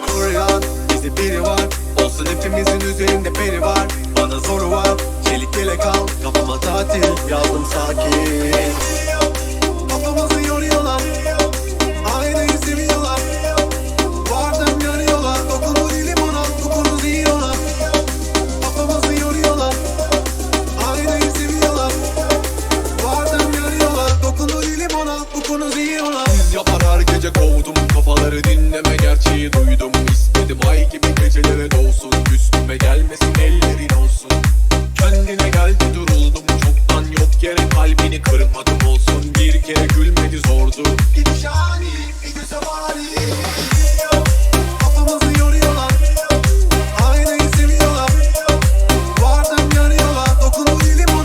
Koruyan bizi biri var, olsun hepimizin üzerinde peri var. Bana zoru var, çelik yelek al, kafama tatil yazdım sakin. Kafamızı yoruyorlar, aynayı seviyorlar. Vardım yanıyorlar, dokunu dilim ona, kokunuzu yiyorlar. Kafamızı yoruyorlar, aynayı seviyorlar. Vardım yanıyorlar, dokunu dilim ona, kokunuzu yiyorlar. Siz yapar her gece kovdum kafaları, dinleme gerçeği duydum. İstedim ay gibi gecelere dolsun, üstüme gelmesin ellerin olsun. Kendine geldi duruldum çoktan, yok yere kalbini kırmadım olsun. Bir kere gülmedi zordu, gidiş ani, gidiş ani.